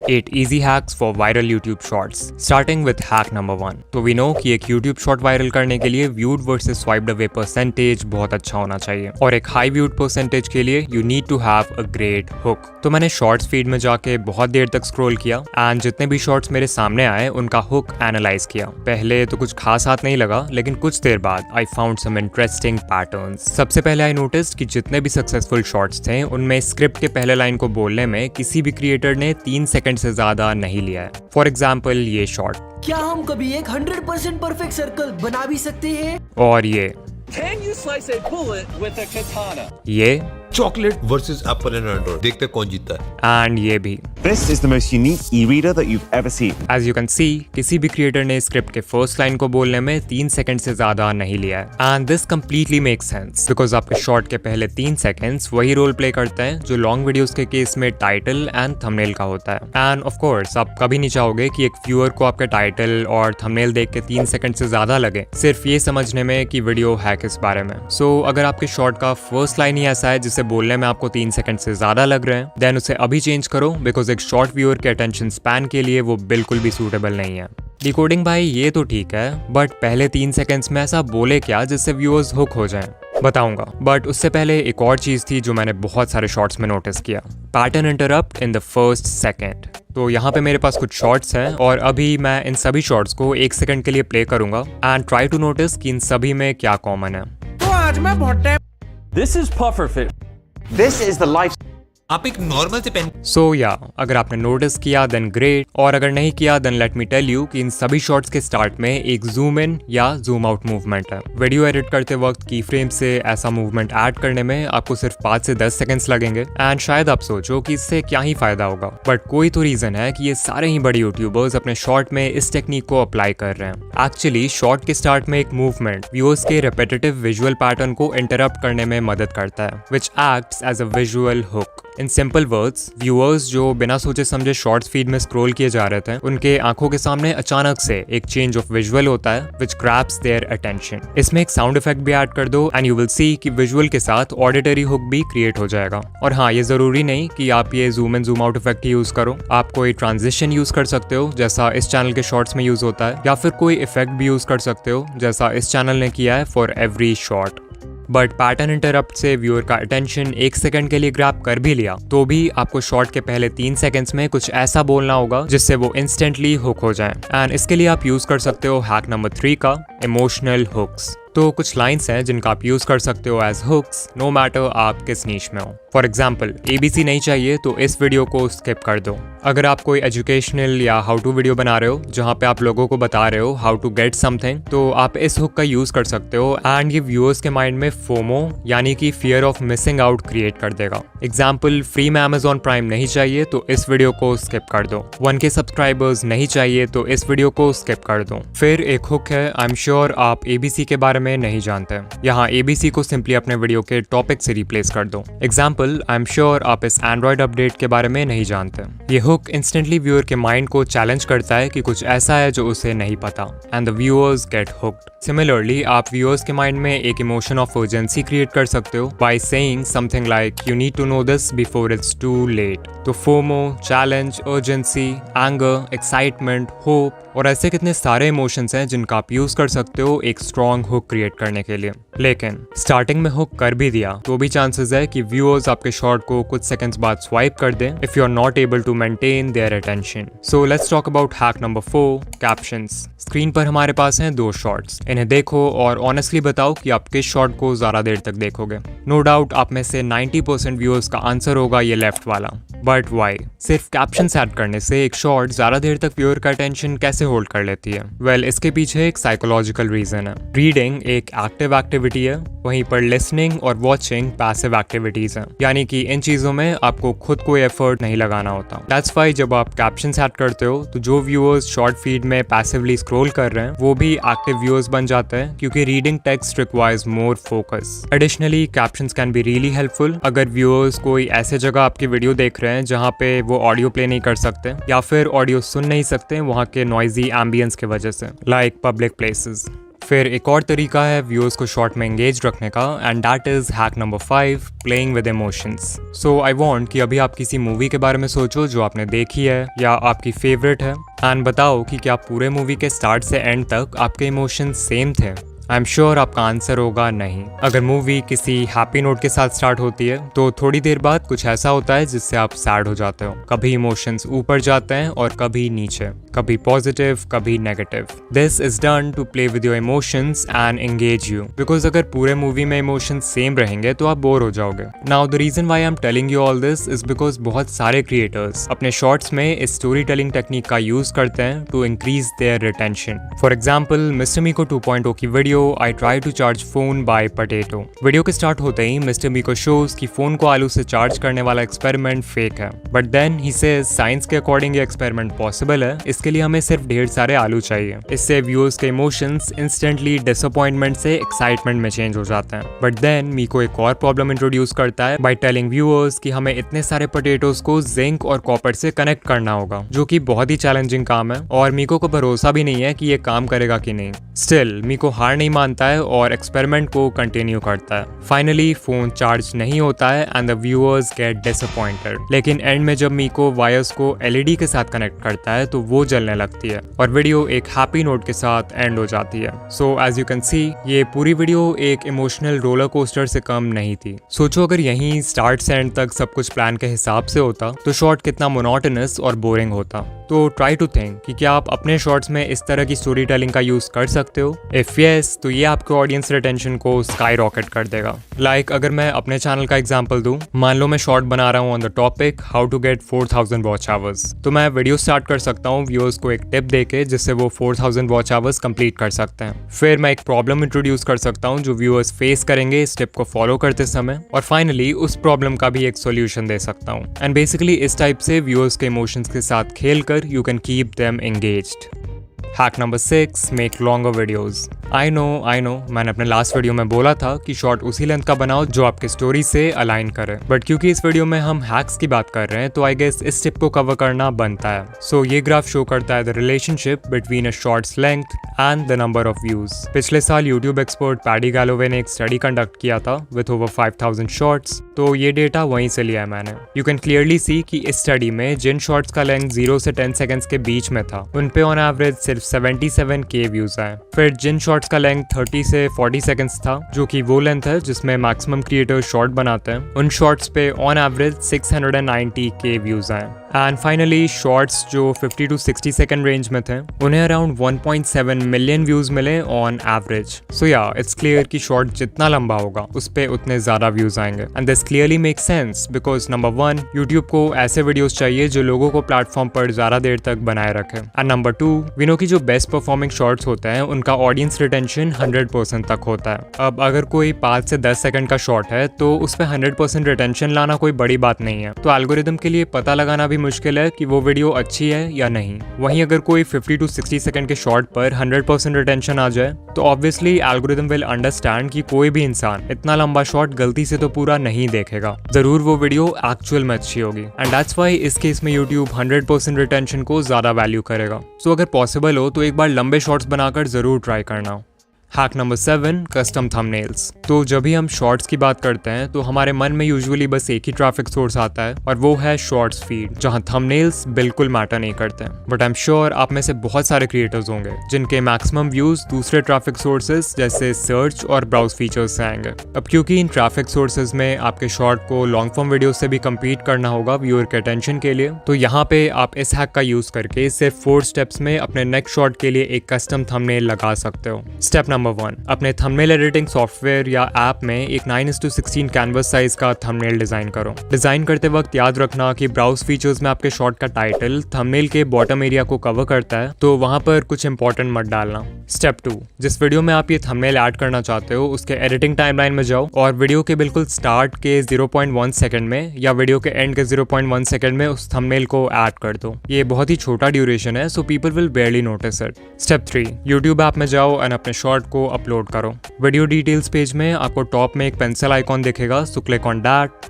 8 easy hacks for viral YouTube shorts. Starting with hack number 1. तो we know कि एक YouTube short viral करने के लिए viewed versus swiped away percentage बहुत अच्छा होना चाहिए और एक high viewed percentage के लिए you need to have a great hook. तो मैंने shorts feed में जाके बहुत देर तक scroll किया and जितने भी shorts मेरे सामने आए उनका hook analyze किया. पहले तो कुछ खास हाथ नहीं लगा लेकिन कुछ देर बाद I found some interesting patterns. सबसे पहले I noticed कि जितने भी successful shorts थे उनमें स्क्रिप्ट के पहले लाइन को बोलने में किसी भी क्रिएटर ने 3 सेकंड से ज्यादा नहीं लिया है. फॉर एग्जाम्पल ये शॉर्ट. क्या हम कभी एक 100% परफेक्ट सर्कल बना भी सकते हैं? और ये. Can you slice a bullet with a katana? ये. Chocolate versus Apple and Android, देखते हैं कौन जीतता है. एंड ये भी. This is the most unique e-reader that you've ever seen. As you can see, किसी भी क्रिएटर ने स्क्रिप्ट के फर्स्ट लाइन को बोलने में 3 सेकंड से ज्यादा नहीं लिया है. And this completely makes sense because आपके शॉर्ट के पहले 3 सेकंड्स वही रोल प्ले करते हैं जो लॉन्ग वीडियोस के केस में टाइटल एंड थंबनेल का होता है. एंड ऑफ कोर्स आप कभी नहीं चाहोगे कि एक व्यूअर को आपके टाइटल और थंबनेल देख के 3 सेकंड से ज्यादा लगे सिर्फ ये समझने में कि वीडियो है किस बारे में. सो अगर आपके शॉर्ट का फर्स्ट लाइन ही ऐसा है जिसे बोलने में आपको 3 सेकंड से ज्यादा लग रहे हैं देन उसे अभी चेंज करो बिकॉज एक शॉर्ट व्यूअर के अटेंशन स्पैन के लिए वो बिल्कुल भी सूटेबल नहीं है. डिकोडिंग भाई ये तो ठीक है बट पहले 3 सेकंड्स में ऐसा बोले क्या जिससे व्यूअर्स हुक हो जाएं? बताऊंगा बट उससे पहले एक और चीज थी जो मैंने बहुत सारे शॉर्ट्स में नोटिस किया. Pattern interrupt in the first second. तो यहाँ पे मेरे पास कुछ शॉर्ट्स हैं और अभी मैं इन सभी शॉर्ट्स को 1 सेकंड के लिए प्ले करूंगा एंड ट्राई टू नोटिस कि इन सभी में क्या कॉमन है. तो आज मैं बहुत time. This is pufferfish. This is the life. आप एक नॉर्मल से पेन. सो या अगर आपने नोटिस किया देन ग्रेट और अगर नहीं किया then let me tell you कि इन सभी शॉट्स के स्टार्ट में एक जूम इन या जूम आउट मूवमेंट है. वीडियो एडिट करते वक्त की फ्रेम से ऐसा मूवमेंट ऐड करने में आपको सिर्फ 5 से 10 सेकंड्स लगेंगे एंड शायद आप सोचो कि इससे क्या ही फायदा होगा बट कोई तो रीजन है कि ये सारे ही बड़े यूट्यूबर्स अपने शॉर्ट में इस टेक्निक को अप्लाई कर रहे हैं. एक्चुअली शॉर्ट के स्टार्ट में एक मूवमेंट व्यूअर्स के रिपीटेटिव विजुअल पैटर्न को इंटरप्ट करने में मदद करता है which acts as a visual hook. In simple words viewers जो बिना सोचे समझे शॉर्ट्स फीड में स्क्रॉल किए जा रहे थे उनके आंखों के सामने अचानक से एक चेंज ऑफ विजुअल होता है विच ग्रैब्स देयर अटेंशन. इसमें एक साउंड इफेक्ट भी ऐड कर दो एंड यू विल सी कि विजुअल के साथ ऑडिटरी हुक भी क्रिएट हो जाएगा. और हाँ ये जरूरी नहीं कि आप ये zoom in zoom out effect he use करो. आप कोई ट्रांजिशन यूज कर सकते हो जैसा इस चैनल के शॉर्ट्स में यूज होता है या फिर कोई इफेक्ट भी यूज कर सकते हो जैसा इस चैनल ने किया है for every short. But pattern interrupt से व्यूअर का अटेंशन 1 सेकंड के लिए ग्रैब कर भी लिया तो भी आपको शॉर्ट के पहले 3 सेकंड्स में कुछ ऐसा बोलना होगा जिससे वो इंस्टेंटली हुक हो जाए. एंड इसके लिए आप यूज कर सकते हो हैक नंबर 3 का इमोशनल हुक्स. तो कुछ लाइंस हैं जिनका आप यूज कर सकते हो एज हुक्स नो मैटर आप किस नीश में हो. फॉर एग्जाम्पल ABC नहीं चाहिए तो इस वीडियो को स्किप कर दो. अगर आप कोई एजुकेशनल या हाउ टू वीडियो बना रहे हो जहाँ पे आप लोगों को बता रहे हो हाउ टू गेट समथिंग तो आप इस हुक का यूज कर सकते हो एंड ये व्यूअर्स के माइंड में फोमो यानी कि fear of missing out create कर देगा. एग्जाम्पल फ्री में Amazon प्राइम नहीं चाहिए तो इस वीडियो को स्किप कर दो. 1K सब्सक्राइबर्स नहीं चाहिए तो इस वीडियो को स्किप कर दो. फिर एक हुक है आई एम श्योर आप ABC के बारे में नहीं जानते. यहाँ ABC को सिंपली अपने वीडियो के टॉपिक से रिप्लेस कर दो. एग्जाम्पल आई एम श्योर आप इस एंड्रॉइड अपडेट के बारे में नहीं जानते. ये हुक इंस्टेंटली व्यूअर के माइंड को चैलेंज करता है कि कुछ ऐसा है जो उसे नहीं पता and the viewers get hooked. Similarly आप व्यूअर्स के माइंड में एक इमोशन ऑफ अर्जेंसी क्रिएट कर सकते हो by saying something like you need to know this before it's too late. तो FOMO, challenge, urgency, anger, excitement, hope और ऐसे कितने सारे इमोशंस हैं जिनका आप यूज कर सकते हो एक स्ट्रॉन्ग हुक क्रिएट करने के लिए. लेकिन स्टार्टिंग में हुक कर भी दिया तो भी चांसेस है कि व्यूअर्स आपके शॉर्ट को कुछ सेकंड्स बाद स्वाइप कर दें if you are not able to maintain their attention. So let's talk about hack number 4 captions. Screen पर हमारे पास हैं 2 शॉर्ट्स. इन्हें देखो और ऑनेस्टली बताओ कि आप किस शॉर्ट को ज्यादा देर तक देखोगे. नो डाउट आप में से 90% व्यूअर्स का आंसर होगा ये लेफ्ट वाला. But why? सिर्फ कैप्शंस ऐड करने से एक शॉर्ट ज्यादा देर तक व्यूअर का अटेंशन कैसे होल्ड कर लेती है? वेल इसके पीछे एक साइकोलॉजिकल रीजन है. रीडिंग एक एक्टिव एक्टिविटी है वहीं पर लिसनिंग और वॉचिंग पैसिव एक्टिविटीज हैं. यानी कि इन चीजों में आपको खुद कोई एफर्ट नहीं लगाना होता. दैट्स व्हाई जब आप कैप्शंस ऐड करते हो तो जो व्यूअर्स शॉर्ट फीड में पैसिवली स्क्रॉल कर रहे हैं वो भी एक्टिव व्यूअर्स बन जाते हैं क्योंकि reading text requires more focus. Additionally captions can be really helpful अगर व्यूअर्स कोई ऐसे जगह आपकी वीडियो देख रहे हैं जहाँ पे वो ऑडियो प्ले नहीं कर सकते या फिर ऑडियो सुन नहीं सकते वहाँ के नॉइजी एम्बियंस की वजह से लाइक पब्लिक प्लेसेस. फिर एक और तरीका है व्यूअर्स को शॉर्ट में एंगेज रखने का, and that is hack number 5, playing with emotions. So I want कि अभी आप किसी मूवी के बारे में सोचो जो आपने देखी है या आपकी फेवरेट है, एंड बताओ कि क्या पूरे मूवी के स्टार्ट से एंड तक आपके इमोशंस सेम थे। आई एम श्योर आपका आंसर होगा नहीं। अगर मूवी किसी हैप्पी नोट के साथ स्टार्ट होती है तो थोड़ी देर बाद कुछ ऐसा होता है जिससे आप सैड हो जाते हो। कभी इमोशंस ऊपर जाते हैं और कभी नीचे, कभी पॉजिटिव कभी negative. This is done to play with your emotions and engage you, because अगर पूरे मूवी में इमोशंस सेम रहेंगे तो आप बोर हो जाओगे। Now the reason why I am telling you all this is because बहुत सारे क्रिएटर्स अपने शॉर्ट्स में इस स्टोरी टेलिंग टेक्निक का यूज करते हैं to increase their retention. For example mister Meeko 2.0 की video I try to charge phone by potato। Video के स्टार्ट होते ही मिस्टर मीको शोज कि फोन को आलू से चार्ज करने वाला एक्सपेरिमेंट फेक है, but then he says science के अकॉर्डिंग ये एक्सपेरिमेंट पॉसिबल है, इसके लिए हमें सिर्फ ढेर सारे आलू चाहिए। इससे व्यूअर्स के इमोशंस इंस्टेंटली डिसअपॉइंटमेंट से एक्साइटमेंट में चेंज हो जाते हैं। बट देन मीको एक और प्रॉब्लम इंट्रोड्यूस करता है बाय टेलिंग व्यूअर्स कि हमें इतने सारे पोटेटोज को जिंक और कॉपर से कनेक्ट करना होगा, जो कि बहुत ही चैलेंजिंग काम है और मीको को भरोसा भी नहीं है कि ये काम करेगा कि नहीं। स्टिल मीको हार नहीं मानता है और एक्सपेरिमेंट को कंटिन्यू करता है। फाइनली फोन चार्ज नहीं होता है and the viewers get disappointed. लेकिन एंड में जब मीको वायर्स को एलईडी के साथ कनेक्ट करता है तो वो जलने लगती है और वीडियो एक हैप्पी नोट के साथ एंड हो जाती है। So as you can see ये पूरी वीडियो एक इमोशनल रोलर कोस्टर से कम नहीं थी। सोचो अगर यहीं स्टार्ट से एंड तक सब कुछ प्लान के हिसाब से होता तो शॉर्ट कितना मोनोटोनस और बोरिंग होता। तो ट्राई टू थिंक कि क्या आप अपने शॉर्ट्स में इस तरह की स्टोरी टेलिंग का यूज कर सकते हो। इफ यस तो ये आपके ऑडियंस रिटेंशन को स्काई रॉकेट कर देगा। लाइक अगर मैं अपने चैनल का एग्जांपल दूं, मान लो मैं शॉर्ट बना रहा हूं on the topic how to get 4000 watch hours, तो मैं वीडियो स्टार्ट कर सकता हूं व्यूअर्स को एक टिप देके जिससे वो 4000 वॉच आवर्स कंप्लीट कर सकते हैं। फिर मैं एक प्रॉब्लम इंट्रोड्यूस कर सकता हूं जो व्यूअर्स फेस करेंगे इस टिप को फॉलो करते समय, और फाइनली उस प्रॉब्लम का भी एक सोल्यूशन दे सकता हूं। एंड बेसिकली इस टाइप से व्यूअर्स के इमोशंस के साथ खेलकर you can keep them engaged. Hack number 6, make longer videos. I know मैंने अपने लास्ट वीडियो में बोला था कि शॉर्ट उसी लेंथ का बनाओ जो आपकी स्टोरी से अलाइन करे, बट क्योंकि इस वीडियो में हम हैक्स की बात कर रहे हैं तो आई गेस इस टिप को कवर करना बनता है। सो ये ग्राफ शो करता है the relationship between a shorts length and the number of views. पिछले साल यूट्यूब एक्सपर्ट पैडी गैलोवे ने एक स्टडी कंडक्ट किया था विथ ओवर 5000 शॉर्ट्स, तो ये डेटा वहीं से लिया है मैंने। यू कैन क्लियरली सी कि इस स्टडी में जिन शॉर्ट्स का लेंथ 0 से 10 सेकंड्स के बीच में था उन पे ऑन एवरेज सिर्फ 77K व्यूज आए। फिर जिन शॉर्ट्स का लेंथ 30 से 40 सेकंड्स था, जो कि वो लेंथ है जिसमें मैक्सिमम क्रिएटर शॉर्ट बनाते हैं, उन शॉर्ट्स पे ऑन एवरेज 690K व्यूज आए। एंड फाइनली शॉर्ट्स जो 50 to 60 सेकंड रेंज में थे उन्हें अराउंड 1.7 मिलियन व्यूज मिले ऑन एवरेज। सो या इट्स क्लियर कि शॉर्ट जितना लंबा होगा उस पे उतने ज्यादा व्यूज आएंगे। And this clearly make sense because number 1 YouTube को ऐसे वीडियोस चाहिए जो लोगों को प्लेटफॉर्म पर ज्यादा देर तक बनाए रखे, एंड नंबर 2 वी नो कि जो बेस्ट परफॉर्मिंग शॉर्ट्स होते हैं उनका ऑडियंस रिटेंशन 100% तक होता है। अब अगर कोई 5 से 10 सेकंड का शॉर्ट है तो उस पर 100% रिटेंशन लाना कोई बड़ी बात नहीं है, तो एल्गोरिदम के लिए पता लगाना भी मुश्किल है कि वो वीडियो अच्छी है या नहीं। वहीं अगर कोई 50 to 60 सेकंड के शॉर्ट पर 100% रिटेंशन आ जाए तो ऑब्वियसली एल्गोरिदम विल अंडरस्टैंड कि कोई भी इंसान इतना लंबा शॉर्ट गलती से तो पूरा नहीं देखेगा, जरूर वो वीडियो एक्चुअल में अच्छी होगी। एंड दैट्स व्हाई इस केस में यूट्यूब 100% रिटेंशन को ज्यादा वैल्यू करेगा। सो अगर पॉसिबल हो तो एक बार लंबे शॉर्ट्स बनाकर जरूर ट्राई करना। Hack number 7, custom thumbnails. तो जब भी हम शॉर्ट्स की बात करते हैं तो हमारे मन में यूजुअली बस एक ही ट्रैफिक सोर्स आता है और वो है शॉर्ट्स फीड, जहां थंबनेल्स बिल्कुल मैटर नहीं करते। बट आई एम श्योर आप में से बहुत सारे क्रिएटर्स होंगे जिनके मैक्सिमम व्यूज दूसरे ट्रैफिक सोर्सेज जैसे सर्च और ब्राउज फीचर्स से आएंगे। अब क्योंकि इन ट्रैफिक सोर्सेज में आपके शॉर्ट को लॉन्ग फॉर्म वीडियो से भी कम्पीट करना होगा व्यूअर के अटेंशन के लिए, तो यहाँ पे आप इस हैक का यूज करके सिर्फ 4 स्टेप्स में अपने नेक्स्ट शॉर्ट के लिए एक कस्टम थंबनेल लगा सकते हो। स्टेप नंबर 1, अपने थंबनेल एडिटिंग सॉफ्टवेयर या ऐप में एक 9:16 कैनवस साइज का थंबनेल डिजाइन करो। डिजाइन करते वक्त याद रखना कि ब्राउज फीचर्स में आपके शॉर्ट का टाइटल थंबनेल के बॉटम एरिया को कवर करता है, तो वहां पर कुछ इंपॉर्टेंट मत डालना। स्टेप 2, जिस वीडियो में आप ये थंबनेल ऐड करना चाहते हो उसके एडिटिंग टाइमलाइन में जाओ और वीडियो के बिल्कुल स्टार्ट के 0.1 सेकंड में या वीडियो के एंड के 0.1 सेकंड में उस थंबनेल को ऐड कर दो। ये बहुत ही छोटा ड्यूरेशन है, so people will बेयरली notice it. Step 3, YouTube app में जाओ और अपने शॉर्ट को अपलोड करो। वीडियो डिटेल्स पेज में आपको टॉप में एक पेंसिल आइकॉन दिखेगा, so click on that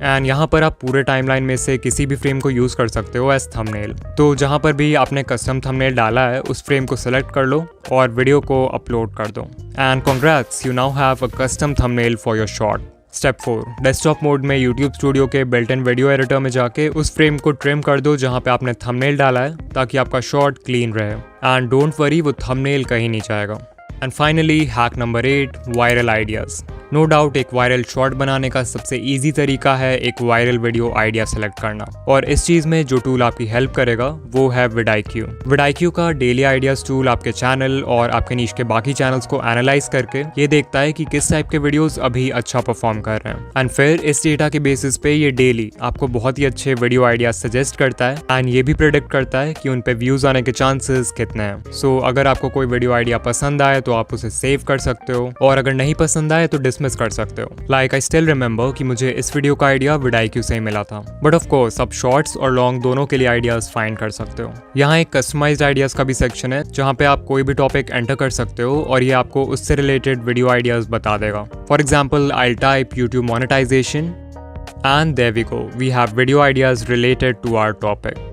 and यहाँ पर आप पूरे टाइमलाइन में से किसी भी फ्रेम को यूज़ कर सकते हो एज थंबनेल। तो जहाँ पर भी आपने कस्टम थंबनेल डाला है उस फ्रेम को सेलेक्ट कर लो और वीडियो को अपलोड कर दो। And congrats, you now have a custom thumbnail for your short. Step 4, desktop mode में YouTube स्टूडियो के बिल्ट इन वीडियो एडिटर में जाके उस फ्रेम को ट्रिम कर दो जहाँ पे आपने थंबनेल डाला है, ताकि आपका शॉट क्लीन रहे। एंड डोंट वरी, वो थंबनेल कहीं नहीं जाएगा। And finally hack number 8, viral ideas. No doubt एक वायरल शॉट बनाने का सबसे इजी तरीका है एक वायरल वीडियो आइडिया सेलेक्ट करना, और इस चीज़ में जो टूल आपकी हेल्प करेगा वो है vidIQ। vidIQ का डेली आइडियाज़ टूल आपके चैनल और आपके नीश के बाकी चैनल्स को एनालाइज करके ये देखता है कि किस टाइप के वीडियोस अभी अच्छा परफॉर्म कर रहे हैं, एंड फिर इस डेटा के बेसिस पे ये डेली आपको बहुत ही अच्छे वीडियो आइडियाज सजेस्ट करता है एंड ये भी प्रेडिक्ट करता है कि उन पे व्यूज आने के चांसेस कितने हैं। सो अगर आपको कोई वीडियो आइडिया पसंद आए तो आप उसे सेव कर सकते हो, और अगर नहीं पसंद आए तो डिसमिस कर सकते हो। लाइक आई स्टिल रिमेंबर कि मुझे इस वीडियो का आइडिया vidIQ से ही मिला था, बट ऑफ कोर्स आप शॉर्ट्स और लॉन्ग दोनों के लिए आइडियाज फाइंड कर सकते हो। यहाँ एक कस्टमाइज्ड आइडियाज का भी सेक्शन है जहाँ पे आप कोई भी टॉपिक एंटर कर सकते हो और ये आपको उससे रिलेटेड वीडियो आइडियाज बता देगा। For example I type YouTube monetization and there we go, we have video ideas related to our topic.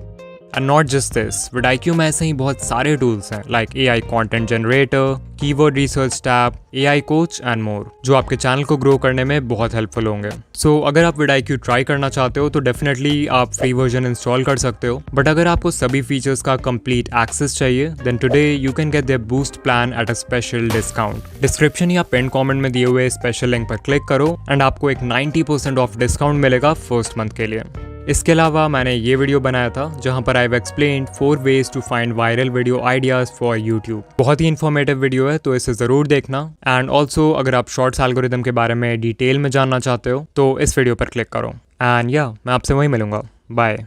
And not just this, vidIQ में ऐसे ही बहुत सारे टूल्स हैं like AI content generator, keyword research tab, AI coach and more, जो आपके channel को grow करने में बहुत हेल्पफुल होंगे। सो अगर आप vidIQ ट्राई करना चाहते हो तो डेफिनेटली आप फ्री वर्जन इंस्टॉल कर सकते हो, बट अगर आपको सभी फीचर्स का कंप्लीट एक्सेस चाहिए then today you can get their boost plan at a special discount. Description या पिन कमेंट में दिए हुए स्पेशल लिंक पर क्लिक करो एंड आपको एक 90% ऑफ डिस्काउंट मिलेगा फर्स्ट मंथ के लिए। इसके अलावा मैंने ये वीडियो बनाया था जहां पर I have explained 4 ways to find viral video ideas for YouTube। बहुत ही इन्फॉर्मेटिव वीडियो है तो इसे ज़रूर देखना। एंड ऑल्सो अगर आप शॉर्ट्स एल्गोरिदम के बारे में डिटेल में जानना चाहते हो तो इस वीडियो पर क्लिक करो। एंड या मैं आपसे वहीं मिलूंगा। बाय।